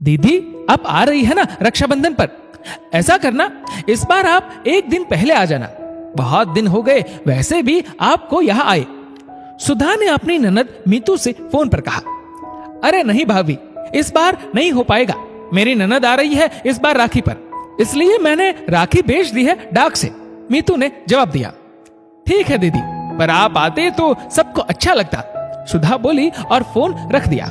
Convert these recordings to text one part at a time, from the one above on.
दीदी आप आ रही है ना रक्षाबंधन पर, ऐसा करना इस बार आप एक दिन पहले आ जाना, बहुत दिन हो गए वैसे भी आपको यहाँ आए। सुधा ने अपनी ननद मीतू से फोन पर कहा। अरे नहीं भाभी, इस बार नहीं हो पाएगा, मेरी ननद आ रही है इस बार राखी पर, इसलिए मैंने राखी भेज दी है डाक से, मीतू ने जवाब दिया। ठीक है दीदी, पर आप आते तो सबको अच्छा लगता, सुधा बोली और फोन रख दिया।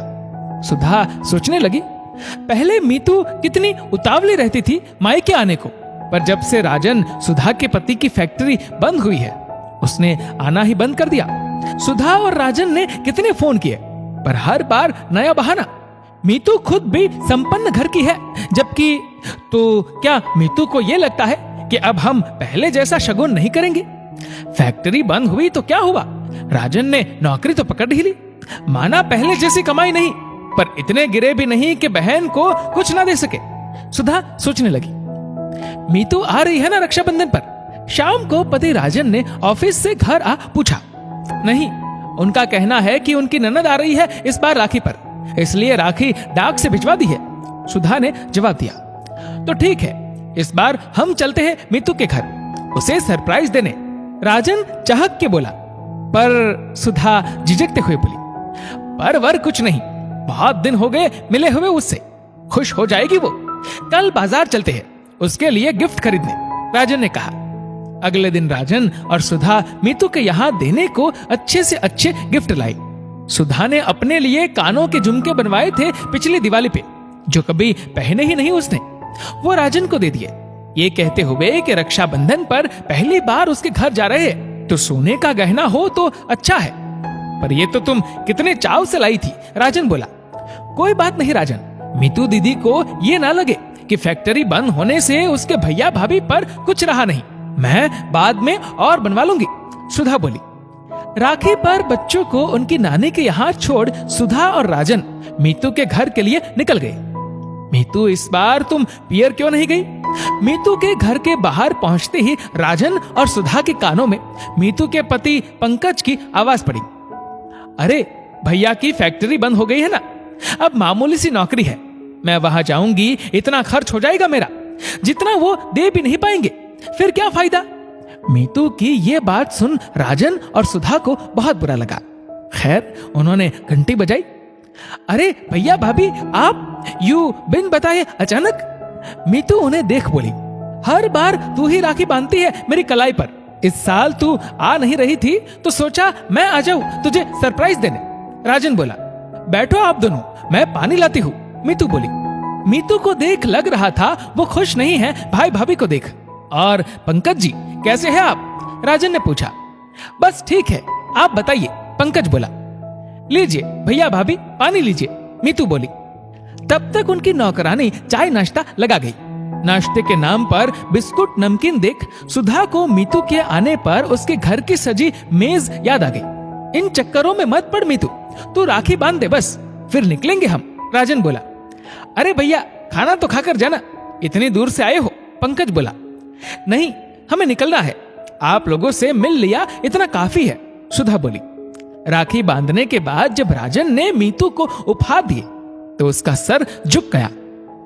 सुधा सोचने लगी, पहले मीतू कितनी उतावली रहती थी मायके आने को, पर जब से राजन सुधा के पति की फैक्ट्री बंद हुई है उसने आना ही बंद कर दिया। सुधा और राजन ने कितने फोन किए पर हर बार नया बहाना। मीतू खुद भी संपन्न घर की है, जबकि तो क्या मीतू को यह लगता है कि अब हम पहले जैसा शगुन नहीं करेंगे? फैक्ट्री बंद हुई तो क्या हुआ, राजन ने नौकरी तो पकड़ ही ली, माना पहले जैसी कमाई नहीं, पर इतने गिरे भी नहीं कि बहन को कुछ ना दे सके। सुधा सोचने लगी, मीतू आ रही है ना रक्षाबंधन पर? शाम को पति राजन ने ऑफिस से घर आ पूछा। नहीं, उनका कहना है कि उनकी ननद आ रही है इस बार राखी पर, इसलिए राखी डाक से भिजवा दी है, सुधा ने जवाब दिया। तो ठीक है, इस बार हम चलते हैं मीतू के घर, उसे सरप्राइज देने, राजन चहक के बोला। पर सुधा झिझकते हुए बोली, पर वर कुछ नहीं, बहुत दिन हो गए मिले हुए उससे, खुश हो जाएगी वो, कल बाजार चलते हैं उसके लिए गिफ्ट खरीदने, राजन ने कहा। अगले दिन राजन और सुधा मीतू के यहाँ देने को अच्छे से अच्छे गिफ्ट लाई। सुधा ने अपने लिए कानों के झुमके बनवाए थे पिछली दिवाली पे, जो कभी पहने ही नहीं उसने, वो राजन को दे दिए, ये कहते हुए कि रक्षाबंधन पर पहली बार उसके घर जा रहे हैं तो सोने का गहना हो तो अच्छा है। पर ये तो तुम कितने चाव से लाई थी, राजन बोला। कोई बात नहीं राजन, मीतू दीदी को ये ना लगे कि फैक्ट्री बंद होने से उसके भैया भाभी पर कुछ रहा नहीं, मैं बाद में और बनवा लूंगी, सुधा बोली। राखी पर बच्चों को उनकी नानी के यहाँ छोड़ सुधा और राजन मीतू के घर के लिए निकल गए। मीतू इस बार तुम पियर क्यों नहीं गई? मीतू के घर के बाहर पहुंचते ही राजन और सुधा के कानों में मीतू के पति पंकज की आवाज पड़ी। अरे भैया की फैक्ट्री बंद हो गई है ना, अब मामूली सी नौकरी है, मैं वहां जाऊंगी इतना खर्च हो जाएगा मेरा, जितना वो दे भी नहीं पाएंगे, फिर क्या फायदा? मीतू की ये बात सुन राजन और सुधा को बहुत बुरा लगा। खैर उन्होंने घंटी बजाई। अरे भैया भाभी, आप यू बिन बताए अचानक? मीतू उन्हें देख बोली, हर बार तू ही राखी बांधती है मेरी कलाई पर, इस साल तू आ नहीं रही थी तो सोचा मैं आ जाऊं तुझे सरप्राइज देने, राजन बोला। बैठो आप दोनों, मैं पानी लाती हूँ, मीतू बोली। मीतू को देख लग रहा था वो खुश नहीं है भाई भाभी को देख। और पंकज जी कैसे हैं आप? राजन ने पूछा। बस ठीक है, आप बताइए, पंकज बोला। लीजिए भैया भाभी पानी लीजिए, मीतू बोली। तब तक उनकी नौकरानी चाय नाश्ता लगा गई। नाश्ते के नाम पर बिस्कुट नमकीन देख सुधा को मीतू के आने पर उसके घर की सजी मेज याद आ गई। इन चक्करों में मत पड़ मीतू, तू राखी बांध दे बस, फिर निकलेंगे हम, राजन बोला। अरे भैया खाना तो खाकर जाना, इतनी दूर से आए हो, पंकज बोला। नहीं, हमें निकलना है, आप लोगों से मिल लिया इतना काफी है, सुधा बोली। राखी बांधने के बाद जब राजन ने मीतू को उपहार दिए तो उसका सर झुक गया।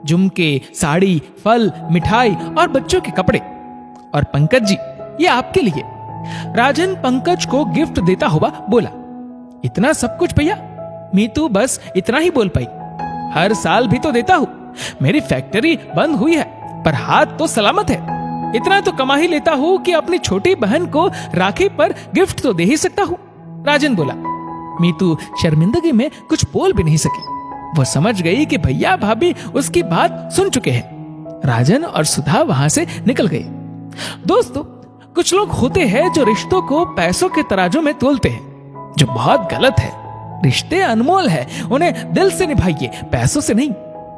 झुमके, साड़ी, फल, मिठाई और बच्चों के कपड़े। और पंकज जी ये आपके लिए, राजन पंकज को गिफ्ट देता हुआ बोला। इतना सब कुछ भैया? मीतू बस इतना ही बोल पाई। हर साल भी तो देता हूं, मेरी फैक्ट्री बंद हुई है पर हाथ तो सलामत है, इतना तो कमा ही लेता हूं कि अपनी छोटी बहन को राखी पर गिफ्ट तो दे ही सकता हूं, राजन बोला। मीतू शर्मिंदगी में कुछ बोल भी नहीं सकी। वो समझ गई कि भैया भाभी उसकी बात सुन चुके हैं। राजन और सुधा वहां से निकल गए। दोस्तों, कुछ लोग होते हैं जो रिश्तों को पैसों के तराजू में तोलते हैं, जो बहुत गलत है। रिश्ते अनमोल है, उन्हें दिल से निभाइए, पैसों से नहीं।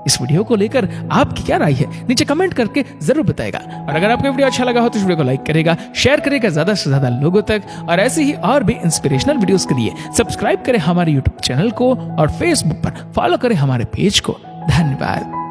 इस वीडियो को लेकर आपकी क्या राय है नीचे कमेंट करके जरूर बताएगा। और अगर आपको वीडियो अच्छा लगा हो तो इस वीडियो को लाइक करेगा, शेयर करेगा ज्यादा से ज्यादा लोगों तक। और ऐसे ही और भी इंस्पिरेशनल वीडियोस के लिए सब्सक्राइब करें हमारे यूट्यूब चैनल को और फेसबुक पर फॉलो करें हमारे पेज को। धन्यवाद।